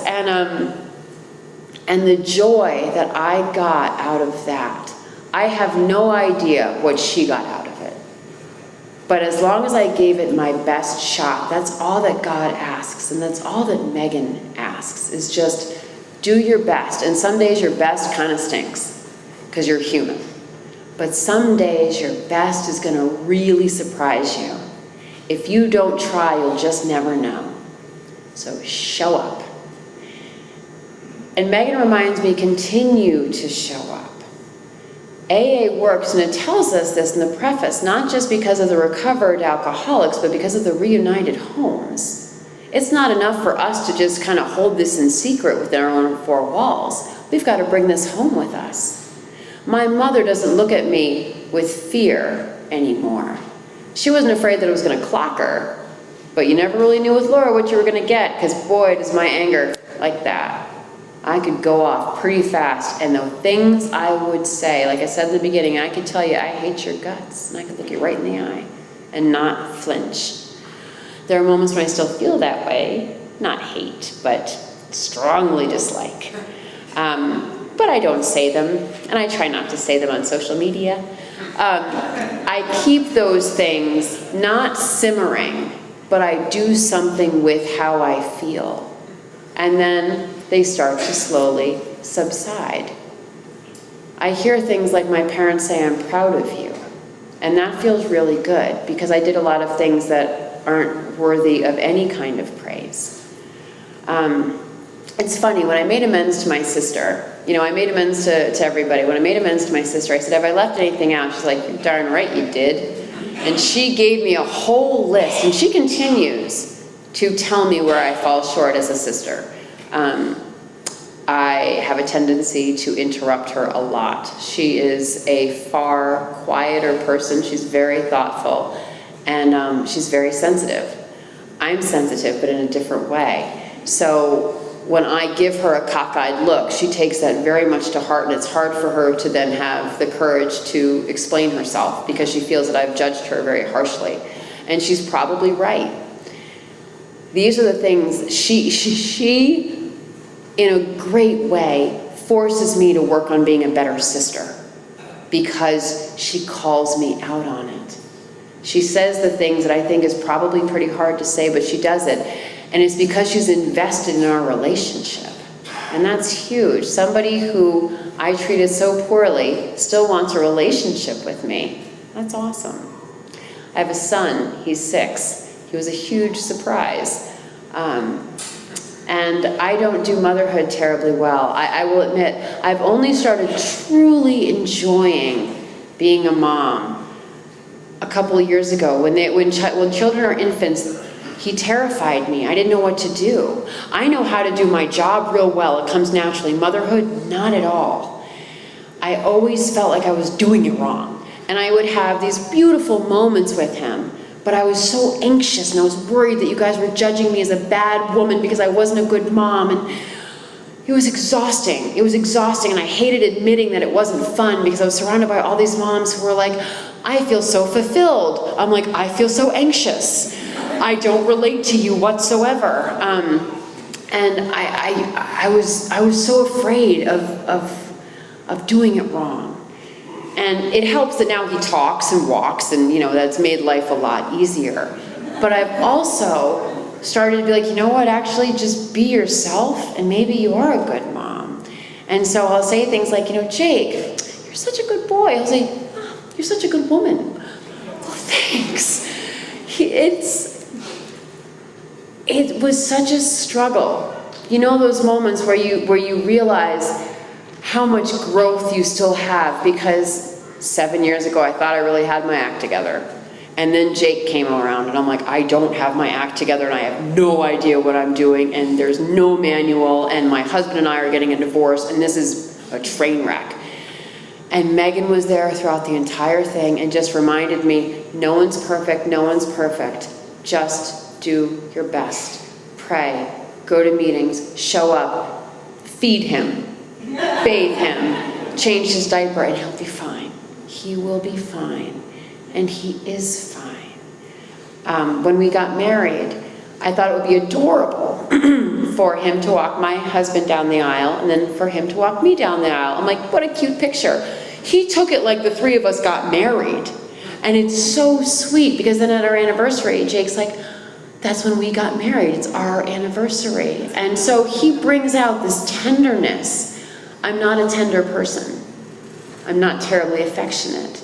And the joy that I got out of that, I have no idea what she got out of it. But as long as I gave it my best shot, that's all that God asks, and that's all that Megan asks, is just do your best. And some days your best kind of stinks, because you're human. But some days your best is going to really surprise you. If you don't try, you'll just never know. So show up. And Megan reminds me, continue to show up. AA works, and it tells us this in the preface, not just because of the recovered alcoholics, but because of the reunited homes. It's not enough for us to just kind of hold this in secret within our own four walls. We've got to bring this home with us. My mother doesn't look at me with fear anymore. She wasn't afraid that it was going to clock her, but you never really knew with Laura what you were going to get, because boy, does my anger like that. I could go off pretty fast, and the things I would say, like I said in the beginning, I could tell you, I hate your guts, and I could look you right in the eye and not flinch. There are moments when I still feel that way, not hate, but strongly dislike. But I don't say them, and I try not to say them on social media. I keep those things not simmering, but I do something with how I feel. And then they start to slowly subside. I hear things like my parents say, "I'm proud of you." And that feels really good, because I did a lot of things that aren't worthy of any kind of praise. It's funny, when I made amends to my sister, I made amends to everybody. When I made amends to my sister, I said, "Have I left anything out?" She's like, "You're darn right you did." And she gave me a whole list, and she continues to tell me where I fall short as a sister. I have a tendency to interrupt her a lot. She is a far quieter person. She's very thoughtful, and she's very sensitive. I'm sensitive, but in a different way. So when I give her a cockeyed look, she takes that very much to heart, and it's hard for her to then have the courage to explain herself because she feels that I've judged her very harshly. And she's probably right. These are the things she in a great way, forces me to work on being a better sister because she calls me out on it. She says the things that I think is probably pretty hard to say, but she does it. And it's because she's invested in our relationship. And that's huge. Somebody who I treated so poorly still wants a relationship with me. That's awesome. I have a son, he's 6. He was a huge surprise. And I don't do motherhood terribly well. I will admit, I've only started truly enjoying being a mom a couple of years ago. When children are infants, he terrified me. I didn't know what to do. I know how to do my job real well. It comes naturally. Motherhood, not at all. I always felt like I was doing it wrong. And I would have these beautiful moments with him. But I was so anxious, and I was worried that you guys were judging me as a bad woman because I wasn't a good mom. And it was exhausting. It was exhausting, and I hated admitting that it wasn't fun because I was surrounded by all these moms who were like, I feel so fulfilled. I'm like, I feel so anxious. I don't relate to you whatsoever. And I was so afraid of doing it wrong. And it helps that now he talks and walks, and that's made life a lot easier. But I've also started to be like, you know what, actually just be yourself, and maybe you are a good mom. And so I'll say things like, Jake, you're such a good boy. I'll say, oh, you're such a good woman. Oh, thanks. It was such a struggle. Those moments where you realize how much growth you still have, because 7 years ago I thought I really had my act together. And then Jake came around and I'm like, I don't have my act together and I have no idea what I'm doing and there's no manual and my husband and I are getting a divorce and this is a train wreck. And Megan was there throughout the entire thing and just reminded me, no one's perfect, no one's perfect. Just do your best. Pray, go to meetings, show up, feed him, bathe him, change his diaper, and he'll be fine. He will be fine. And he is fine. When we got married, I thought it would be adorable for him to walk my husband down the aisle and then for him to walk me down the aisle. I'm like, what a cute picture. He took it like the three of us got married. And it's so sweet because then at our anniversary, Jake's like, that's when we got married. It's our anniversary. And so he brings out this tenderness. I'm not a tender person. I'm not terribly affectionate.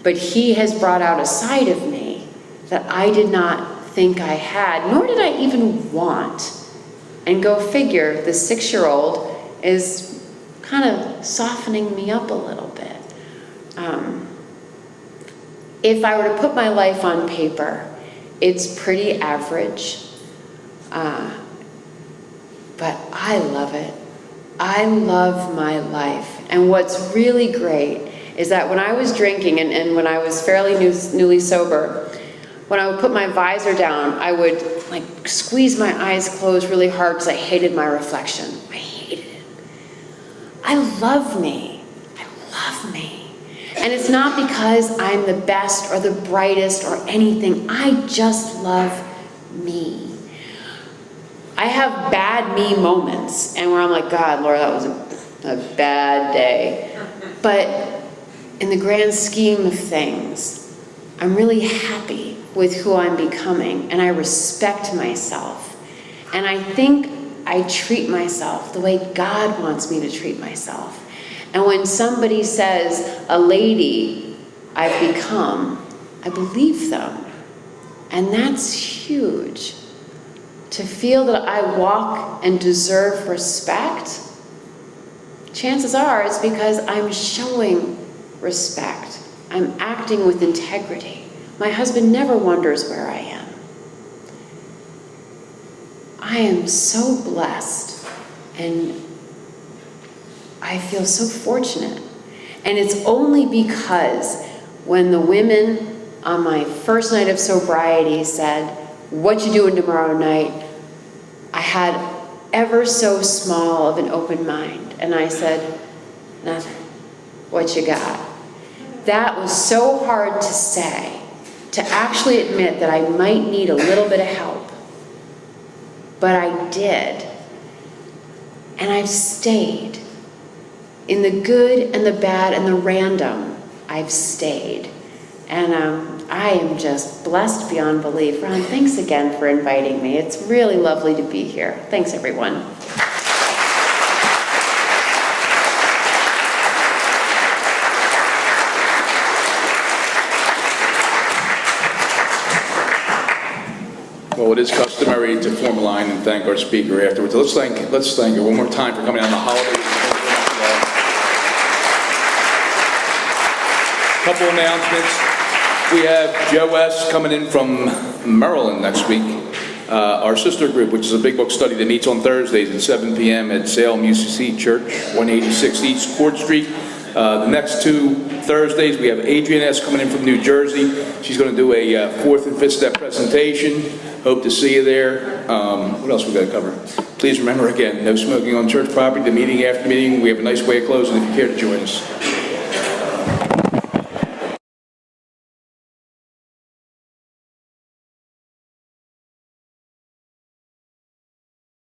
But he has brought out a side of me that I did not think I had, nor did I even want. And go figure, the 6-year-old is kind of softening me up a little bit. If I were to put my life on paper, it's pretty average. But I love it. I love my life. And what's really great is that when I was drinking and when I was fairly newly sober, when I would put my visor down, I would squeeze my eyes closed really hard because I hated my reflection. I hated it. I love me. I love me. And it's not because I'm the best or the brightest or anything. I just love me. I have bad me moments and where I'm like, God, Laura, that was a bad day. But in the grand scheme of things, I'm really happy with who I'm becoming and I respect myself. And I think I treat myself the way God wants me to treat myself. And when somebody says, a lady I've become, I believe them. And that's huge. To feel that I walk and deserve respect, chances are it's because I'm showing respect. I'm acting with integrity. My husband never wonders where I am. I am so blessed and I feel so fortunate. And it's only because when the women on my first night of sobriety said, "What you doing tomorrow night?" I had ever so small of an open mind. And I said, "Nothing. What you got?" That was so hard to say, to actually admit that I might need a little bit of help. But I did. And I've stayed. In the good and the bad and the random, I've stayed. And I am just blessed beyond belief. Ron, thanks again for inviting me. It's really lovely to be here. Thanks, everyone. Well, it is customary to form a line and thank our speaker afterwards. Let's thank her one more time for coming on the holiday. Couple announcements. We have Joe S. coming in from Maryland next week. Our sister group, which is a big book study that meets on Thursdays at 7 p.m. at Salem UCC Church, 186 East Court Street. The next 2 Thursdays, we have Adrienne S. coming in from New Jersey. She's going to do a 4th and 5th step presentation. Hope to see you there. What else we got to cover? Please remember again, no smoking on church property. The meeting after meeting, we have a nice way of closing if you care to join us.